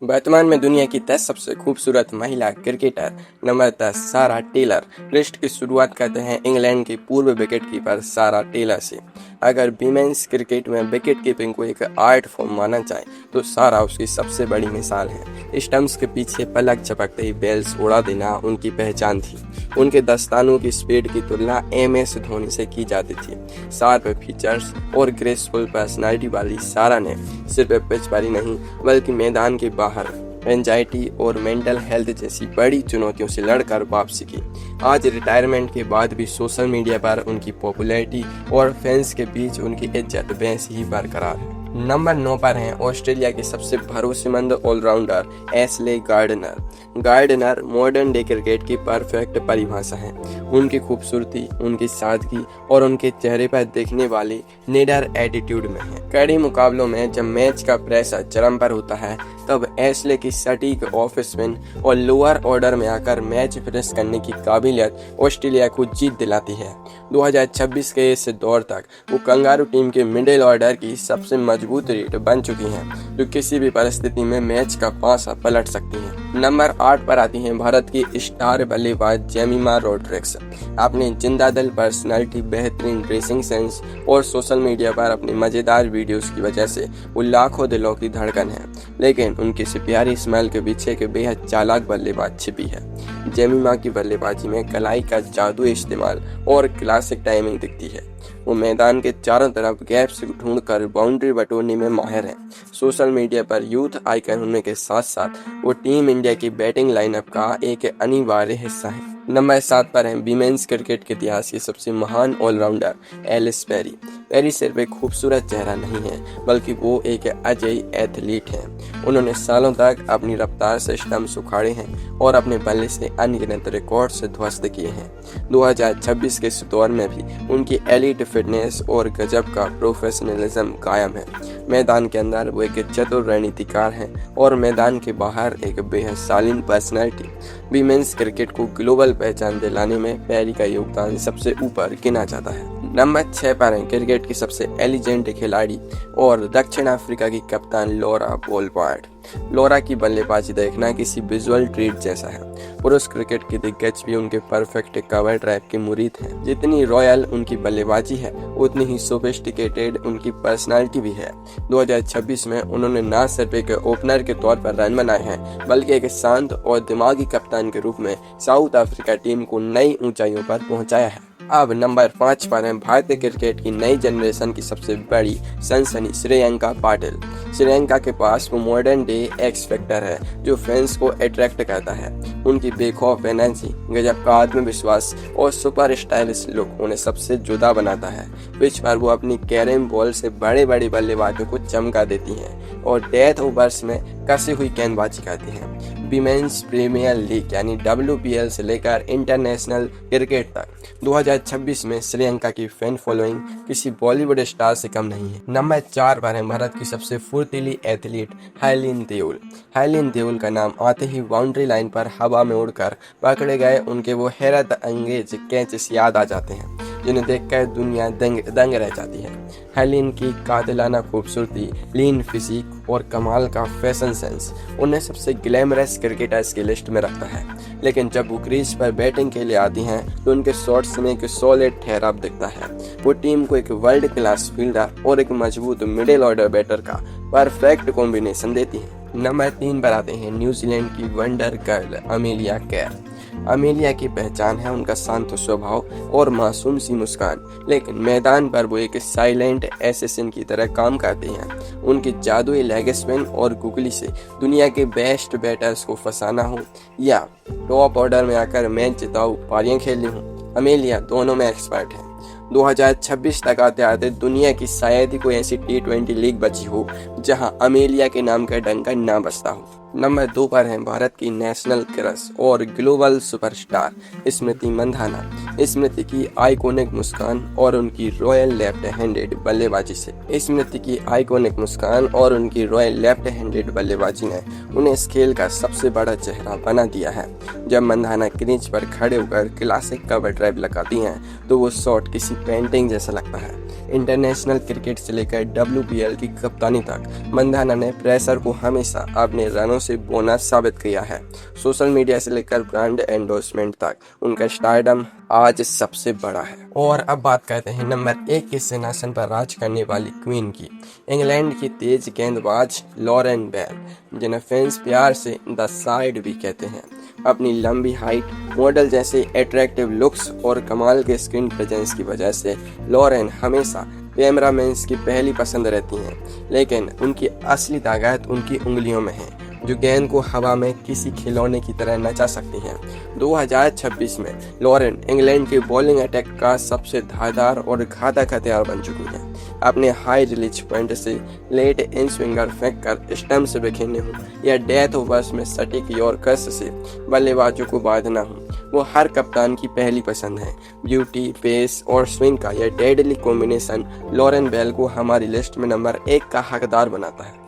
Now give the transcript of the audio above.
वर्तमान में दुनिया की 10 सबसे खूबसूरत महिला क्रिकेटर नंबर 10 सारा टेलर। लिस्ट की शुरुआत करते हैं इंग्लैंड की पूर्व विकेटकीपर सारा टेलर से। अगर वीमेंस क्रिकेट में विकेट कीपिंग को एक आर्ट फॉर्म माना जाए तो सारा उसकी सबसे बड़ी मिसाल है। स्टंप्स के पीछे पलक झपकते ही बेल्स उड़ा देना उनकी पहचान थी। उनके दस्तानों की स्पीड की तुलना MS धोनी से की जाती थी। शार्प फीचर्स और ग्रेसफुल पर्सनालिटी वाली सारा ने सिर्फ पिच पर ही नहीं बल्कि मैदान के बाहर एंजाइटी और मेंटल हेल्थ जैसी बड़ी चुनौतियों से लड़कर वापसी की। आज रिटायरमेंट के बाद भी सोशल मीडिया पर उनकी पॉपुलैरिटी और फैंस के बीच उनकी इज्जत वैसी ही बरकरार है। नंबर 9 पर हैं ऑस्ट्रेलिया के सबसे भरोसेमंद allrounder Ashleigh Gardner modern day cricket की परफेक्ट परिभाषा है। उनकी खूबसूरती, उनकी सादगी और उनके चेहरे पर दिखने वाली निडर एटीट्यूड में है। कड़ी मुकाबलों में जब मैच का प्रेशर चरम पर होता है तब एशले की सटीक ऑफ स्पिन और लोअर ऑर्डर में आकर मैच फिनिश करने की काबिलियत ऑस्ट्रेलिया को जीत दिलाती है। 2026 के इस दौर तक वो कंगारू टीम के मिडिल ऑर्डर की सबसे मजबूत रीढ़ बन चुकी हैं, जो किसी भी परिस्थिति में मैच का पासा पलट सकती हैं। नंबर 8 पर आती हैं भारत की स्टार बल्लेबाज जेमिमा रोड्रिग्स। अपनी जिंदादिल पर्सनालिटी, बेहतरीन ड्रेसिंग सेंस और सोशल मीडिया पर अपनी मजेदार वीडियोस की वजह से वो लाखों दिलों की धड़कन है। लेकिन उनकी इस प्यारी स्माइल के पीछे एक बेहद चालाक बल्लेबाज छिपी है। जेमिमा की बल्लेबाजी में कलाई का जादू इस्तेमाल और क्लासिक टाइमिंग दिखती है। वो मैदान के चारों तरफ गैप्स ढूंढकर बाउंड्री बटोरने में माहिर है। सोशल मीडिया पर यूथ आइकन होने के साथ साथ वो टीम इंडिया की बैटिंग लाइनअप का एक अनिवार्य हिस्सा है। नंबर 7 पर हैं वीमेंस क्रिकेट के इतिहास की सबसे महान ऑलराउंडर एलिस पेरी। पेरी सिर्फ एक खूबसूरत चेहरा नहीं है बल्कि वो एक अजय एथलीट हैं। उन्होंने सालों तक अपनी रफ्तार से स्टंप्स उखाड़े हैं और अपने बल्ले से अनगिनत रिकॉर्ड्स ध्वस्त किए हैं। 2026 के इस दौर में भी उनकी एलीट फिटनेस और गजब का प्रोफेशनलिज्म कायम है। मैदान के अंदर वो एक चतुर रणनीतिकार हैं और मैदान के बाहर एक बेहद शालीन पर्सनैलिटी। वीमेंस क्रिकेट को ग्लोबल पहचान दिलाने में पेरी का योगदान सबसे ऊपर गिना जाता है। नंबर 6 पर हैं क्रिकेट की सबसे एलिजेंट खिलाड़ी और दक्षिण अफ्रीका की कप्तान लॉरा बोलपार्ड। लॉरा की बल्लेबाजी देखना किसी विजुअल ट्रीट जैसा है। पुरुष क्रिकेट के दिग्गज भी उनके परफेक्ट कवर ड्राइव के मुरीद हैं। जितनी रॉयल उनकी बल्लेबाजी है उतनी ही सोफिस्टिकेटेड उनकी पर्सनालिटी भी है। 2026 में उन्होंने न सिर्फ एक ओपनर के तौर पर रन बनाए हैं बल्कि एक शांत और दिमागी कप्तान के रूप में साउथ अफ्रीका टीम को नई ऊंचाइयों पर पहुंचाया है। अब नंबर 5 पर है भारतीय क्रिकेट की नई जनरेशन की सबसे बड़ी सनसनी श्रेयंका पाटिल। श्रेयंका के पास वो मॉडर्न डे एक्स फैक्टर है जो फैंस को अट्रैक्ट करता है। उनकी बेखौफ एनर्जी, गजब का आत्मविश्वास और सुपर स्टाइलिश लुक उन्हें सबसे जुदा बनाता है। पिच पर वो अपनी कैरम बॉल से बड़े बड़े बल्लेबाजों को चमका देती हैं और डेथ ओवर्स में कसी हुई गेंदबाजी करती हैं। वीमेंस प्रीमियर लीग यानी WPL से लेकर इंटरनेशनल क्रिकेट तक 2026 में श्रीलंका की फैन फॉलोइंग किसी बॉलीवुड स्टार से कम नहीं है। नंबर 4 पर है भारत की सबसे फुर्तीली athlete hyaline Deol. Hyaline Deol का नाम आते ही बाउंड्री लाइन पर हवा में उड़कर पकड़े गए उनके वो हैरत अंगेज कैचेस याद आ जाते हैं जिन्हें देखकर दुनिया दंग रह जाती है। हाइलिन की कातिलाना खूबसूरती, लीन फिजिक और कमाल का फैशन सेंस उन्हें सबसे ग्लैमरस क्रिकेटर्स की लिस्ट में रखता है। लेकिन जब वो क्रीज पर बैटिंग के लिए आती हैं तो उनके शॉट्स में एक सॉलिड ठहराव दिखता है। वो टीम को एक वर्ल्ड क्लास फील्डर और एक मजबूत मिडिल ऑर्डर बैटर का परफेक्ट कॉम्बिनेशन देती है। नंबर 3 पर आते हैं न्यूजीलैंड की wonder girl Amelia Kerr. Amelia की पहचान है उनका शांत स्वभाव और मासूम सी मुस्कान, लेकिन मैदान पर वो एक साइलेंट एसेसिन की तरह काम करती हैं। उनकी जादुई लेग स्पिन और गुगली से दुनिया के बेस्ट बैटर्स को फंसाना हो या टॉप ऑर्डर में आकर मैच जिताऊ पारियां खेलनी हो, अमेलिया दोनों में एक्सपर्ट है। 2026 तक आते आते दुनिया की शायद ही कोई ऐसी T20 लीग बची हो जहां अमेलिया के नाम का डंका ना बजता हो। नंबर 2 पर है भारत की नेशनल क्रश और ग्लोबल सुपरस्टार स्मृति मंधाना। स्मृति की आइकॉनिक मुस्कान और उनकी रॉयल लेफ्ट हैंडेड बल्लेबाजी ने उन्हें इस खेल का सबसे बड़ा चेहरा बना दिया है। जब मंधाना क्रीज पर खड़े होकर क्लासिक कवर ड्राइव लगाती हैं तो वो शॉट किसी पेंटिंग जैसा लगता है। इंटरनेशनल क्रिकेट से लेकर WPL की कप्तानी तक मंधाना ने प्रेशर को हमेशा अपने रनों से बोनस साबित किया है। सोशल मीडिया से लेकर ब्रांड एंडोर्समेंट तक उनका स्टारडम आज सबसे बड़ा है। और अब बात करते हैं नंबर 1 के सिंहासन पर राज करने वाली क्वीन की, इंग्लैंड की तेज गेंदबाज लॉरेन बेल, जिन्हें फैंस प्यार से द साइड भी कहते हैं। अपनी लंबी हाइट, मॉडल जैसे अट्रैक्टिव लुक्स और कमाल के स्क्रीन प्रेजेंस की वजह से लॉरेन हमेशा कैमरामैन्स की पहली पसंद रहती हैं, लेकिन उनकी असली ताकत उनकी उंगलियों में है, जो गेंद को हवा में किसी खिलौने की तरह नचा सकती हैं। 2026 में लॉरेन इंग्लैंड के बॉलिंग अटैक का सबसे धारदार और घातक हथियार बन चुकी हैं। अपने हाई रिलीज पॉइंट से लेट इन स्विंगर फेंक कर स्टंप से बिखेरने हो या डेथ ओवर्स में सटीक यॉर्कर्स से बल्लेबाजों को बांधना हो, वो हर कप्तान की पहली पसंद है। ब्यूटी, पेस और स्विंग का यह डेडली कॉम्बिनेशन लॉरेन बेल को हमारी लिस्ट में नंबर 1 का हकदार बनाता है।